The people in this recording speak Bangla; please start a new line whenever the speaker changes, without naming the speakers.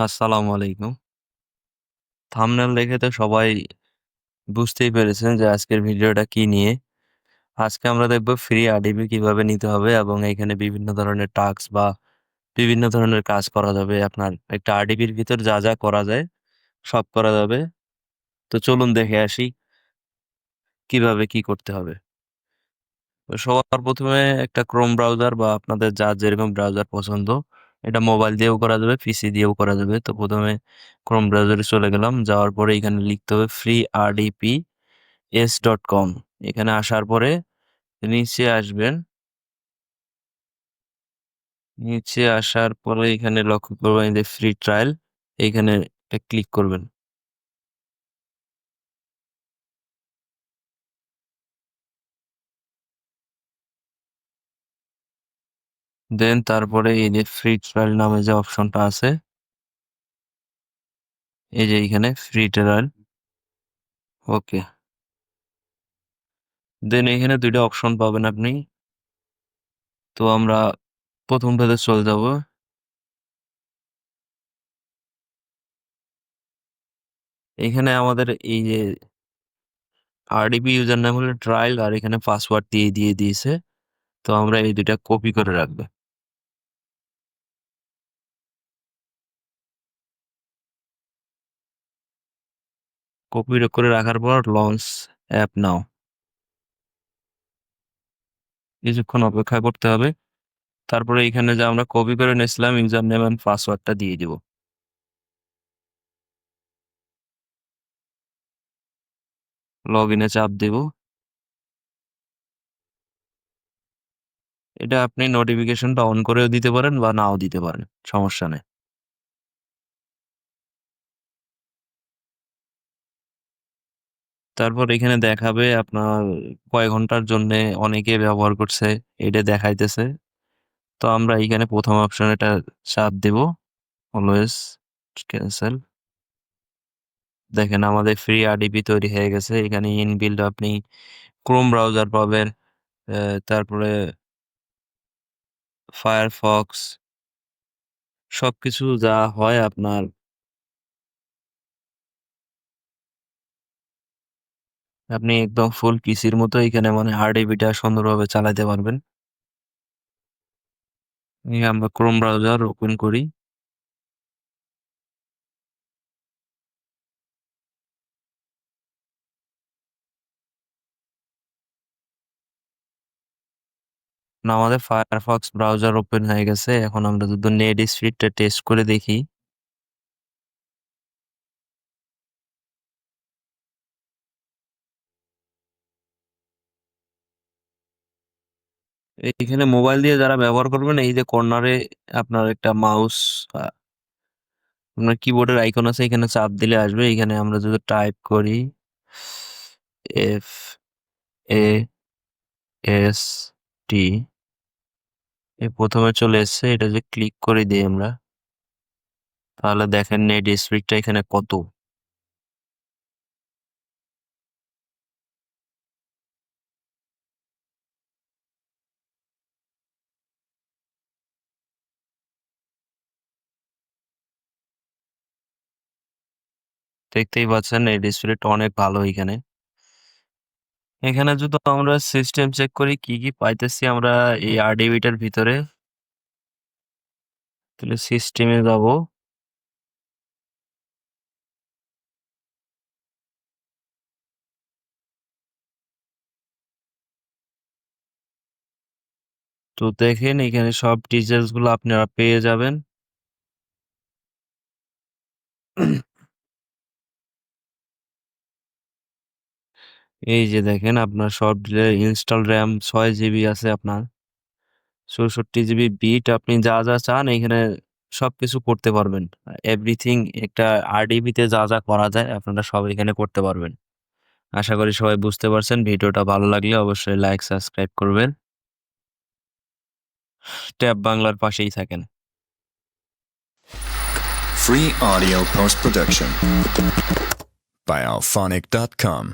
আসসালামু আলাইকুম। থাম্বনেল দেখে তো সবাই বুঝতেই পেরেছেন যে আজকের ভিডিওটা কি নিয়ে। আজকে আমরা দেখব ফ্রি আরডিবি কিভাবে নিতে হবে এবং এখানে বিভিন্ন ধরনের টাস্ক বা বিভিন্ন ধরনের কাজ করা যাবে। আপনার একটা আরডিবির ভিতর যা যা করা যায় সব করা যাবে। তো চলুন দেখে আসি কিভাবে কি করতে হবে। তো সবার প্রথমে একটা ক্রোম ব্রাউজার বা আপনাদের যার যেরকম ব্রাউজার পছন্দ, এটা মোবাইল দিয়েও করা যাবে, পিসি দিয়েও করা যাবে। তো প্রথমে ক্রোম ব্রাউজারে চলে গেলাম, যাওয়ার পরে এখানে লিখতে হবে freerdps.com। এখানে আসার পরে নিচে আসবেন, নিচে আসার পরে এখানে লক্ষ্য করবেন যে ফ্রি ট্রায়াল, এইখানে ক্লিক করবেন। দেন তারপরে এই যে ফ্রি ট্রায়াল নামে যে অপশনটা আছে, এই যে এইখানে ফ্রি ট্রায়াল, ওকে। দেন এখানে দুইটা অপশন পাবেন আপনি। তো আমরা প্রথম পেজে চলে যাব। এখানে আমাদের এই যে আরডিবি ইউজার নাম হলো ট্রায়াল, আর এখানে পাসওয়ার্ড দিয়ে দিয়েছে। তো আমরা এই দুইটা কপি করে রাখবো। কপি করে রাখার পর লঞ্চ অ্যাপ নাও, কিছুক্ষণ অপেক্ষা করতে হবে। তারপরে এখানে যে আমরা কপি করে নিয়েছিলাম ইউজার নেম এন্ড পাসওয়ার্ডটা দিয়ে দিব। লগ ইনে চাপ দেব। এটা আপনি নোটিফিকেশনটা অন করেও দিতে পারেন বা নাও দিতে পারেন, সমস্যা নেই। তারপর এখানে দেখাবে আপনার কয় ঘন্টার জন্য অনেকে ব্যবহার করছে, এটা দেখাইতেছে। তো আমরা এখানে প্রথম অপশন এটা চাপ দেব, অলওয়েজ ক্যান্সেল। দেখেন আমাদের ফ্রি আরডিবি তৈরি হয়ে গেছে। এখানে ইনবিল্ড আপনি ক্রোম ব্রাউজার পাবেন, তারপরে ফায়ারফক্স, সবকিছু যা হয় আপনার। আপনি একদম ফুল পিসির মতো এখানে মানে আরডিবিটা সুন্দরভাবে চালাতে পারবেন। এই আমরা ক্রোম ব্রাউজার ওপেন করি। না, আমাদের ফায়ারফক্স ব্রাউজার ওপেন হয়ে গেছে। এখন আমরা যদি নেট স্পিডটা টেস্ট করে দেখি, এইখানে মোবাইল দিয়ে যারা ব্যবহার করবেন এই যে কর্নারে আপনার একটা মাউস, আপনার কিবোর্ডের আইকন আছে, এখানে চাপ দিলে আসবে। এখানে আমরা যদি টাইপ করি FAST, এই প্রথমে চলে এসছে, এটা যে ক্লিক করে দিই আমরা, তাহলে দেখেন নেট স্পিডটা এখানে কত। দেখতেই পাচ্ছেন নেট স্পিডটা অনেক ভালো এখানে। এখানে যদি আমরা সিস্টেম চেক করি কি কি পাইতেছি আমরা এই আরডিবিটার ভিতরে, তাহলে সিস্টেমে যাব। তো দেখেন এখানে সব ডিটেলস গুলো আপনারা পেয়ে যাবেন। এই যে দেখেন আপনার সব ইনস্টল র্যাম 6 জিবি আছে, আপনার 64 জিবি বিট, আপনি যা যা চান এখানে সবকিছু করতে পারবেন। এভরিথিং, একটা আরডিবিতে যা যা করা যায় আপনারা সব এখানে করতে পারবেন। আশা করি সবাই বুঝতে পারছেন। ভিডিওটা ভালো লাগলে অবশ্যই লাইক সাবস্ক্রাইব করবেন। ট্যাব বাংলার পাশেই থাকেন।
Free audio post production by alphonic.com.